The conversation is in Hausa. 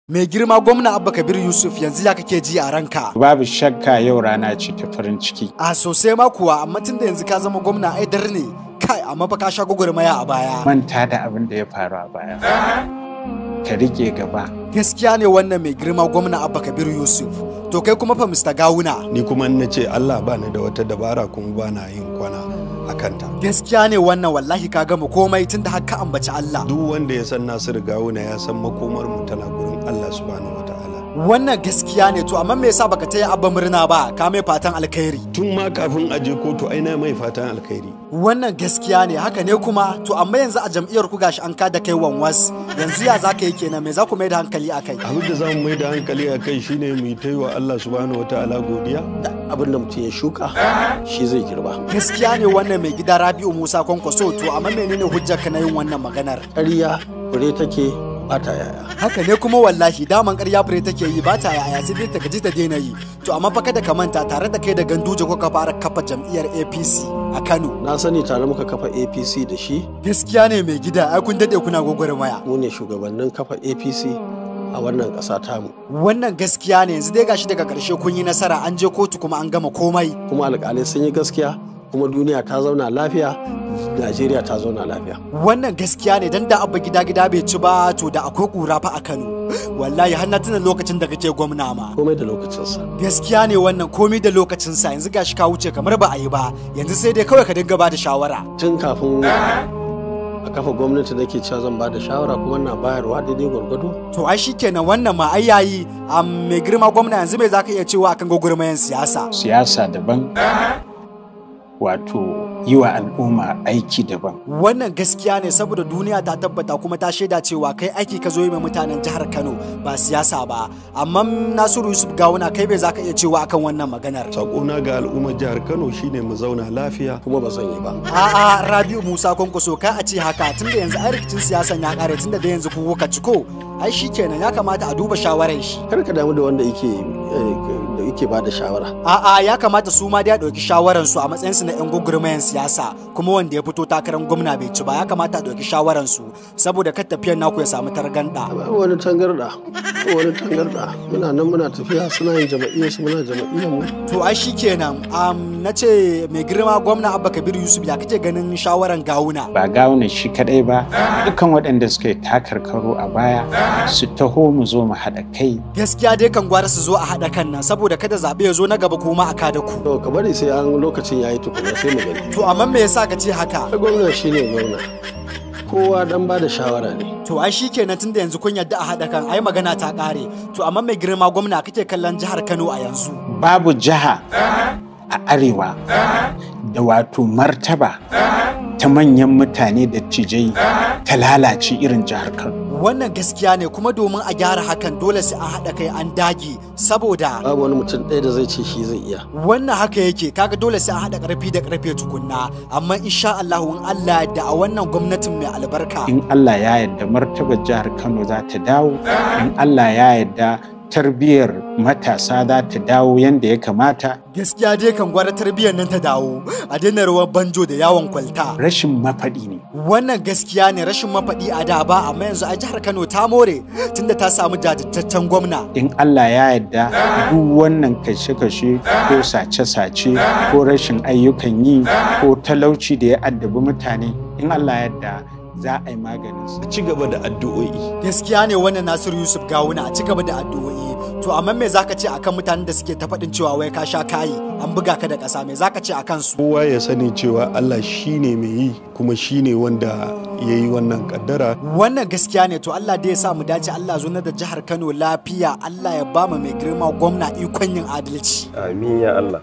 Mai girma gwamna Abba Kabir Yusuf yanzu ya kake ji a ranka? Babu shakka yau rana ce ta farin ciki. A sosai ma kuwa, amma tunda yanzu ka zama gwamna ai dar ne. Kai, amma fa ka sha gwagwarmaya a baya. Manta da abin da ya faru a baya. Ka rike gaba. Gaskiya ne wannan mai girma gwamna Abba Kabir Yusuf. To kai kuma fa Mr. Gawuna. Ni kuma na ce Allah ba ni da wata dabara kuma ba na yin kwana a kanta. Gaskiya ne wannan wallahi ka gama komai tunda har ka ambaci Allah. Duk wanda ya san Nasiru Gawuna ya san makomar mu tana gurin Allah subhanahu wataala. Wannan gaskiya ne to amma me yasa baka taya Abba murna ba? Ka mai fatan alkhairi. Tun ma kafin a je kotu ai na mai fatan alkhairi. Wannan gaskiya ne haka ne kuma to amma yanzu a jam'iyyar ku gashi an kada kai wanwas. Yanzu ya zaka yi kenan me za ku mai da hankali akai? Abin da zamu mai da hankali akai shine mu yi wa Allah subhanahu wataala godiya. Abin da mutum ya shuka shi zai girba. Gaskiya ne wannan mai gida Rabi'u Musa Kwankwaso to amma menene hujjarka na yin wannan maganar? Ƙarya fure take ba ta yaya. Haka ne kuma wallahi daman ƙarya fure take yi ba ta yaya sai dai ta gaji ta daina yi. To amma fa kada ka manta tare da kai da Ganduje ko ka fara kafa jam'iyyar APC a Kano. Na sani tare muka kafa APC da shi. Gaskiya ne mai gida ai kun dade kuna gwagwarmaya. Mu ne shugabannin kafa APC a wannan ƙasa tamu. Wannan gaskiya ne yanzu dai gashi daga ƙarshe kun yi nasara an je kotu kuma an gama komai. Kuma alƙalai sun yi gaskiya kuma duniya ta zauna lafiya. Najeriya ta zauna lafiya. Wannan gaskiya ne dan da Abba gida bai ci ba to da akwai kura fa a Kano. Wallahi har na tuna lokacin da kake gwamna ma. Komai da lokacinsa. Gaskiya ne wannan komai da lokacinsa yanzu gashi ka wuce kamar ba a yi ba yanzu sai dai kawai ka dinga ba da shawara. Tun kafin a kafa gwamnati nake cewa zan ba da shawara kuma na bayarwa daidai gwargwado. To ai shikenan wannan ma ai yayi mai girma gwamna yanzu me zaka iya cewa akan gwagwarmayan siyasa? Siyasa daban. Wato yi wa al'umma aiki daban. Wannan gaskiya ne saboda duniya ta tabbata kuma ta shaida cewa kai aiki ka zo yi mai mutanen jihar Kano ba siyasa ba. Amma Nasiru Yusuf Gawuna kai bai za ka iya cewa akan wannan maganar. Sakona ga al'ummar jihar Kano shine mu zauna lafiya kuma ba zan yi ba. A'a Rabi'u Musa Kwankwaso kai a ce haka tunda yanzu ai rikicin siyasan ya kare tunda da yanzu ku ka ciko. Ai shikenan ya kamata a duba shawarar shi. Kar ka damu da wanda yake ba da shawara. A'a ya kamata su ma da ɗauki shawaran su a matsayin su na 'yan gwagwarmayan siyasa kuma wanda ya fito takarar gwamna bai ci ba ya kamata a ɗauki shawaran su saboda kar tafiyar naku ya samu targanda. Wani tangarda muna nan muna tafiya suna yin jama'iyyar su muna jama'iyyar mu. To ai shikenan na ce mai girma gwamna Abba Kabir Yusuf ya kake ganin shawaran Gawuna? Ba Gawuna shi kadai ba dukkan waɗanda suka yi takarkaro a baya su taho mu zo mu haɗa kai. Gaskiya dai kan gwara su zo a haɗa kan nan saboda kada zaɓe ya zo na gaba kuma a kada ku. To ka bari sai an lokacin yayi tukuna sai mu gani. To amma me yasa ka ce haka? Gwamna shine gwamna. Kowa dan ba da shawara ne. To ai shikenan tunda yanzu kun yadda a haɗa kan ai magana ta ƙare. To amma mai girma gwamna kake kallon jihar Kano a yanzu? Babu jiha a arewa da wato martaba ta manyan mutane da cijai ta lalace irin jihar Kano. Wannan gaskiya ne kuma domin a gyara hakan dole sai an haɗa kai an dage saboda babu wani mutum ɗaya da zai ce shi zai iya. Wannan haka yake kaga dole sai an haɗa ƙarfi da ƙarfe tukunna amma insha Allah in Allah yadda a wannan gwamnatin mai albarka. In Allah ya yarda martabar jihar Kano za ta dawo, in Allah ya yarda tarbiyyar matasa za ta dawo yadda ya kamata. Gaskiya dai kan gwara tarbiyyar nan ta dawo a daina rawar banjo da yawon kwalta. Rashin mafaɗi ne. Wannan gaskiya ne rashin mafaɗi a da ba amma yanzu a jihar Kano ta more tunda ta samu jajirtaccen gwamna. In Allah ya yarda duk wannan kashe-kashe ko sace-sace ko rashin ayyukan yi ko talauci da ya addabi mutane in Allah ya yarda za a yi maganin su. Ci gaba da addu'o'i. Gaskiya ne wannan Nasiru Yusuf Gawuna a ci gaba da addu'o'i. To amma me zaka ce akan mutanen da suke ta faɗin cewa wai ka sha kayi an buga ka da ƙasa me zaka ce akan su? Kowa ya sani cewa Allah shine mai yi kuma shine wanda ya yi wannan kaddara. Wannan gaskiya ne to Allah dai ya sa mu dace Allah zo na da jihar Kano lafiya Allah ya ba mu mai girma gwamna ikon yin adalci. Amin ya Allah.